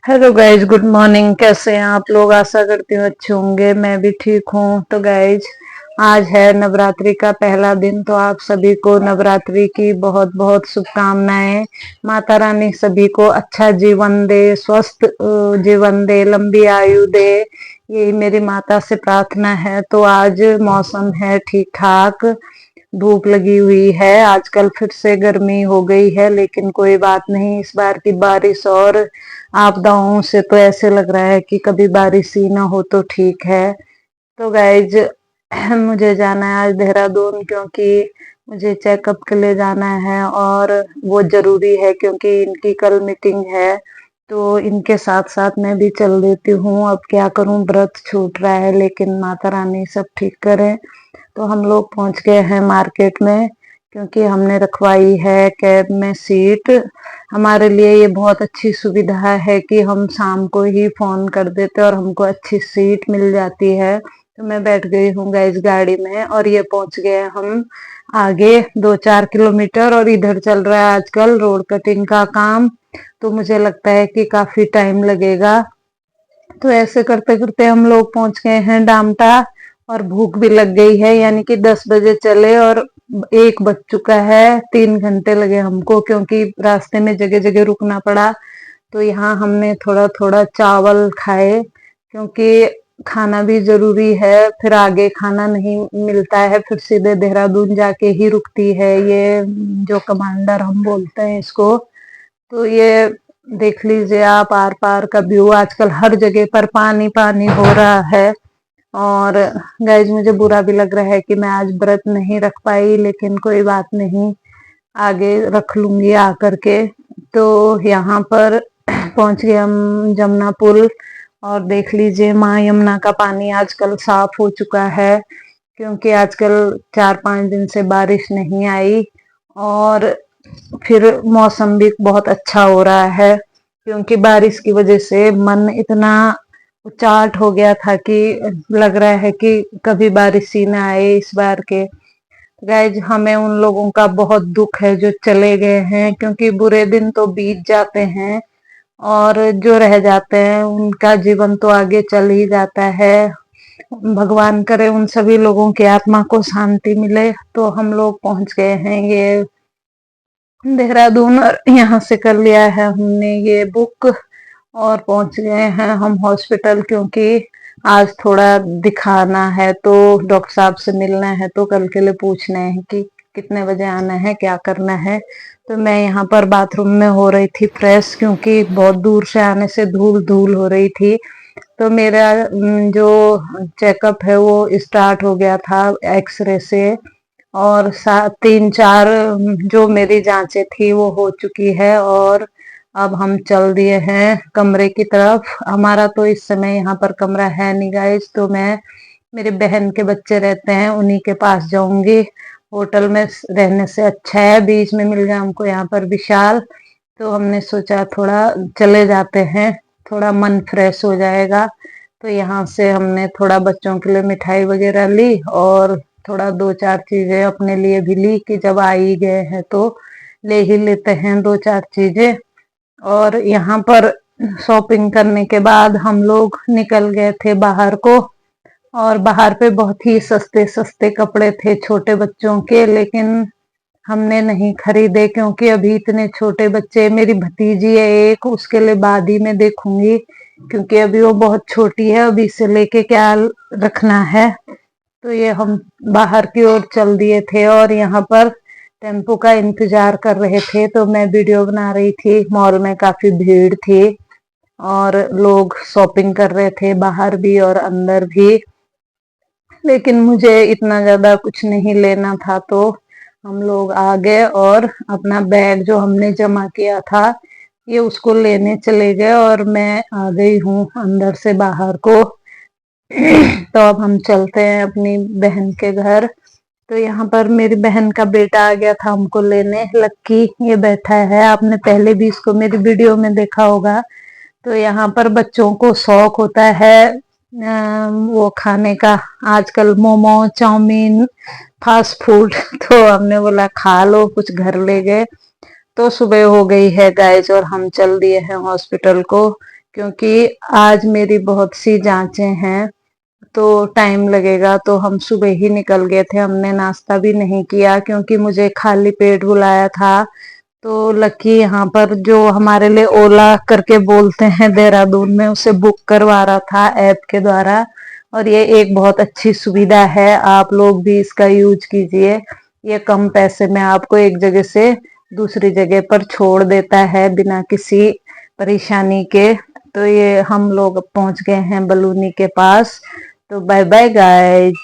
Hello guys, good morning. कैसे हैं आप लोग? आशा करती हूँ अच्छे होंगे। मैं भी ठीक हूँ। तो गाइज, आज है नवरात्रि का पहला दिन, तो आप सभी को नवरात्रि की बहुत बहुत शुभकामनाएं। माता रानी सभी को अच्छा जीवन दे, स्वस्थ जीवन दे, लंबी आयु दे, यही मेरी माता से प्रार्थना है। तो आज मौसम है ठीक ठाक, धूप लगी हुई है। आजकल फिर से गर्मी हो गई है, लेकिन कोई बात नहीं। इस बार की बारिश और आपदाओं से तो ऐसे लग रहा है कि कभी बारिश ही ना हो तो ठीक है। तो गाइज, मुझे जाना है आज देहरादून, क्योंकि मुझे चेकअप के लिए जाना है और वो जरूरी है, क्योंकि इनकी कल मीटिंग है। तो इनके साथ साथ मैं भी चल देती हूँ। अब क्या करूँ, व्रत छूट रहा है, लेकिन माता रानी सब ठीक करे। तो हम लोग पहुंच गए हैं मार्केट में, क्योंकि हमने रखवाई है कैब में सीट। हमारे लिए ये बहुत अच्छी सुविधा है कि हम शाम को ही फोन कर देते और हमको अच्छी सीट मिल जाती है। तो मैं बैठ गई हूँ गाइस गाड़ी में, और ये पहुंच गए हम आगे 2-4 किलोमीटर। और इधर चल रहा है आजकल रोड कटिंग का काम, तो मुझे लगता है कि काफी टाइम लगेगा। तो ऐसे करते करते हम लोग पहुंच गए हैं डामटा, और भूख भी लग गई है। यानी कि 10 बजे चले और 1 बज चुका है। 3 घंटे लगे हमको, क्योंकि रास्ते में जगह जगह रुकना पड़ा। तो यहाँ हमने थोड़ा थोड़ा चावल खाए, क्योंकि खाना भी जरूरी है। फिर आगे खाना नहीं मिलता है, फिर सीधे देहरादून जाके ही रुकती है ये, जो कमांडर हम बोलते हैं इसको। तो ये देख लीजिए आप, आर पार का व्यू। आजकल हर जगह पर पानी पानी हो रहा है। और गाइज, मुझे बुरा भी लग रहा है कि मैं आज व्रत नहीं रख पाई, लेकिन कोई बात नहीं, आगे रख लूंगी आकर के। तो यहाँ पर पहुंच गए हम जमुना पुल, और देख लीजिए माँ यमुना का पानी आजकल साफ हो चुका है, क्योंकि आजकल 4-5 दिन से बारिश नहीं आई। और फिर मौसम भी बहुत अच्छा हो रहा है, क्योंकि बारिश की वजह से मन इतना उचाट हो गया था कि लग रहा है कि कभी बारिश ही ना आए इस बार के। गाइज, हमें उन लोगों का बहुत दुख है जो चले गए हैं, क्योंकि बुरे दिन तो बीत जाते हैं और जो रह जाते हैं उनका जीवन तो आगे चल ही जाता है। भगवान करे उन सभी लोगों की आत्मा को शांति मिले। तो हम लोग पहुंच गए हैं ये देहरादून, और यहाँ से कर लिया है हमने ये बुक, और पहुंच गए हैं हम हॉस्पिटल, क्योंकि आज थोड़ा दिखाना है। तो डॉक्टर साहब से मिलना है, तो कल के लिए पूछना है कि कितने बजे आना है, क्या करना है। तो मैं यहाँ पर बाथरूम में हो रही थी फ्रेश, क्योंकि बहुत दूर से आने से धूल धूल हो रही थी। तो मेरा जो चेकअप है वो स्टार्ट हो गया था एक्सरे से, और 3-4 जो मेरी जांचें थी वो हो चुकी है। और अब हम चल दिए हैं कमरे की तरफ। हमारा तो इस समय यहाँ पर कमरा है नहीं गाइस, तो मैं, मेरी बहन के बच्चे रहते हैं, उन्हीं के पास जाऊंगी। होटल में रहने से अच्छा है बीच में मिल गया हमको यहाँ पर विशाल। तो हमने सोचा थोड़ा चले जाते हैं, थोड़ा मन फ्रेश हो जाएगा। तो यहाँ से हमने थोड़ा बच्चों के लिए मिठाई वगैरह ली, और थोड़ा 2-4 चीजें अपने लिए भी ली, कि जब आ ही गए हैं तो ले ही लेते हैं 2-4 चीजें। और यहाँ पर शॉपिंग करने के बाद हम लोग निकल गए थे बाहर को, और बाहर पे बहुत ही सस्ते सस्ते कपड़े थे छोटे बच्चों के, लेकिन हमने नहीं खरीदे, क्योंकि अभी इतने छोटे बच्चे, मेरी भतीजी है एक, उसके लिए बाद ही में देखूंगी, क्योंकि अभी वो बहुत छोटी है, अभी से लेके क्या रखना है। तो ये हम बाहर की ओर चल दिए थे, और यहाँ पर टेम्पो का इंतजार कर रहे थे। तो मैं वीडियो बना रही थी। मॉल में काफी भीड़ थी, और लोग शॉपिंग कर रहे थे बाहर भी और अंदर भी, लेकिन मुझे इतना ज्यादा कुछ नहीं लेना था। तो हम लोग आ गए, और अपना बैग जो हमने जमा किया था ये उसको लेने चले गए, और मैं आ गई हूँ अंदर से बाहर को। तो अब हम चलते हैं अपनी बहन के घर। तो यहाँ पर मेरी बहन का बेटा आ गया था हमको लेने, लक्की ये बैठा है, आपने पहले भी इसको मेरी वीडियो में देखा होगा। तो यहाँ पर बच्चों को शौक होता है वो खाने का, आजकल मोमो चाउमीन फास्ट फूड। तो हमने बोला खा लो, कुछ घर ले गए। तो सुबह हो गई है गाइस, और हम चल दिए हैं हॉस्पिटल को, क्योंकि आज मेरी बहुत सी जांचें हैं तो टाइम लगेगा। तो हम सुबह ही निकल गए थे, हमने नाश्ता भी नहीं किया क्योंकि मुझे खाली पेट बुलाया था। तो लकी यहाँ पर जो हमारे लिए ओला करके बोलते हैं देहरादून में, उसे बुक करवा रहा था ऐप के द्वारा। और ये एक बहुत अच्छी सुविधा है, आप लोग भी इसका यूज कीजिए। ये कम पैसे में आपको एक जगह से दूसरी जगह पर छोड़ देता है बिना किसी परेशानी के। तो ये हम लोग पहुंच गए हैं बलूनी के पास। तो बाय बाय गाइज।